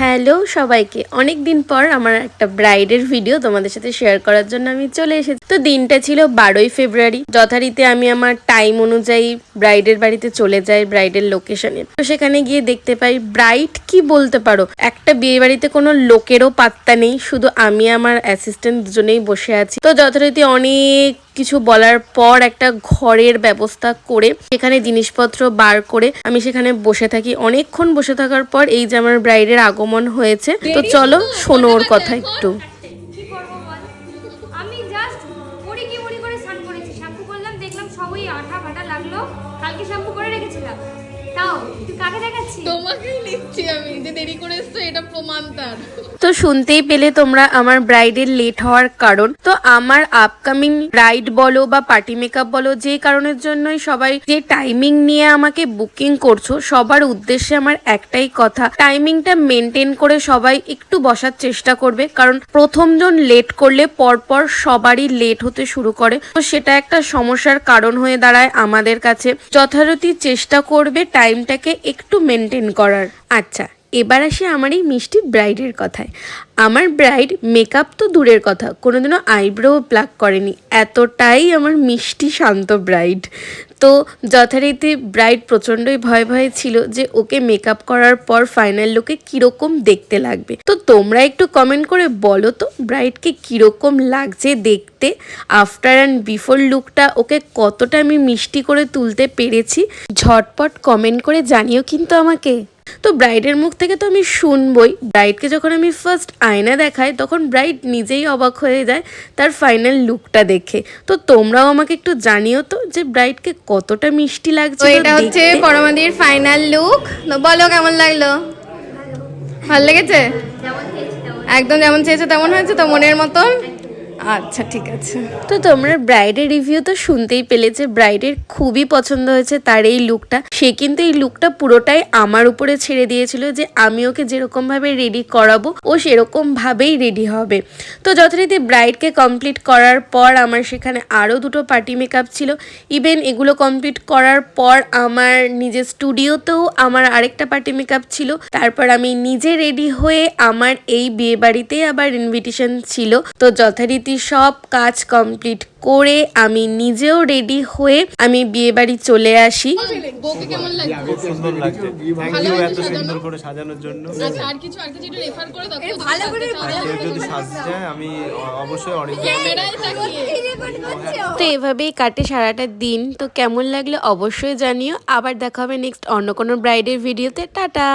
Hello সবাইকে, অনেক দিন পর আমার একটা ব্রাইডের ভিডিও তোমাদের সাথে শেয়ার করার জন্য আমি চলে এসেছি। তো দিনটা ছিল 12ই ফেব্রুয়ারি। যথারীতি আমি আমার টাইম অনুযায়ী ব্রাইডের বাড়িতে চলে যাই, ব্রাইডের লোকেশনে। তো সেখানে গিয়ে দেখতে পাই ব্রাইড কি বলতে পারো, একটা বিয়ে বাড়িতে কোনো লোকেরও পাত্তা নেই, শুধু আমি আমার অ্যাসিস্ট্যান্ট দুজনেই বসে আছি। তো যথারীতি অনেক কিছু বলার পর একটা ঘরের ব্যবস্থা করে সেখানে জিনিসপত্র বার করে আমি সেখানে বসে থাকি। অনেকক্ষণ বসে থাকার পর এই যে আমার ব্রাইডের আগমন হয়েছে। তো চলো শোনো ওর কথা একটু। আমি জাস্ট পরি কি পরি করে স্নান করেছি, শ্যাম্পু করলাম, দেখলাম সবই আঠা ফাটা লাগলো। কালকে শ্যাম্পু করে রেখেছিলাম, তাও তুই কাকে দেখাচ্ছিস? তোমাকেই লিখছি আমি, যে দেরি করে এসছো এটা প্রমাণ তার। তো শুনতেই পেলে তোমরা আমার ব্রাইডের লেট হওয়ার কারণ। তো আমার আপকামিং ব্রাইড বলো বা পার্টি মেকআপ বলো, যে কারণের জন্যই সবাই যে টাইমিং নিয়ে আমাকে বুকিং করছো, সবার উদ্দেশ্যে আমার একটাই কথা, টাইমিংটা মেনটেন করে সবাই একটু বসার চেষ্টা করবে। কারণ প্রথমজন লেট করলে পরপর সবারই লেট হতে শুরু করে। তো সেটা একটা সমস্যার কারণ হয়ে দাঁড়ায় আমাদের কাছে। যথারীতি চেষ্টা করবে টাইমটাকে একটু মেনটেন করার। আচ্ছা, এবার আসি আমার এই মিষ্টি ব্রাইডের কথায়। আমার ব্রাইড মেকআপ তো দূরের কথা, কোনোদিনও আইব্রো প্লাক করেনি, এতটাই আমার মিষ্টি শান্ত ব্রাইড। তো যথারীতি ব্রাইড প্রচণ্ডই ভয়ে ছিল যে ওকে মেকআপ করার পর ফাইনাল লুকে কীরকম দেখতে লাগবে। তো তোমরা একটু কমেন্ট করে বলো তো ব্রাইডকে কীরকম লাগছে দেখতে। আফটার অ্যান্ড বিফোর লুকটা ওকে কতটা আমি মিষ্টি করে তুলতে পেরেছি, ঝটপট কমেন্ট করে জানিও কিন্তু আমাকে। তো ব্রাইডের মুখ থেকে তো আমি শুনবই। ব্রাইডকে যখন আমি ফার্স্ট আয়না দেখাই তখন ব্রাইড নিজেই অবাক হয়ে যায় তার ফাইনাল লুকটা দেখে। তো তোমরাও আমাকে একটু জানিও তো যে ব্রাইডকে কতটা মিষ্টি লাগছে। তো এটা হচ্ছে পরমাদির ফাইনাল লুক। তো বলো কেমন লাগলো? ভালো লেগেছে? একদম যেমন চেয়েছে তেমন হয়েছে তো, মনের মতন? আচ্ছা ঠিক আছে। তো তোমরা ব্রাইডের রিভিউ তো শুনতেই পেলে যে ব্রাইডের খুবই পছন্দ হয়েছে তার এই লুকটা। সে কিন্তু এই লুকটা পুরোটাই আমার উপরে ছেড়ে দিয়েছিল যে আমি ওকে যেরকম ভাবে রেডি করাবো ও সেরকম ভাবেই রেডি হবে। তো যথারীতি ব্রাইডকে কমপ্লিট করার পর আমার সেখানে আরও দুটো পার্টি মেকআপ ছিল। ইভেন এগুলো কমপ্লিট করার পর আমার নিজের স্টুডিওতেও আমার আরেকটা পার্টি মেকআপ ছিল। তারপর আমি নিজে রেডি হয়ে আমার এই বিয়ে বাড়িতেই আবার ইনভিটেশন ছিল। তো যথারীতি সব কাজ কমপ্লিট করে আমি নিজেও রেডি হয়ে আমি বিয়ে বাড়ি চলে আসি। বউকে কেমন লাগছে? খুব সুন্দর লাগছে। থ্যাংক ইউ এত সুন্দর করে সাজানোর জন্য। আচ্ছা আর কিছু একটু রেফার করে দাও। ভালো করে কেউ যদি সাজতে চায় আমি অবশ্যই অরিজিনাল ক্যামেরায় তাকিয়ে তো এভাবেই কাটে সারাটা দিন। তো কেমন লাগলো অবশ্যই জানিও। আবার দেখা হবে নেক্সট অন্য কোনো ব্রাইডের ভিডিওতে। টাটা।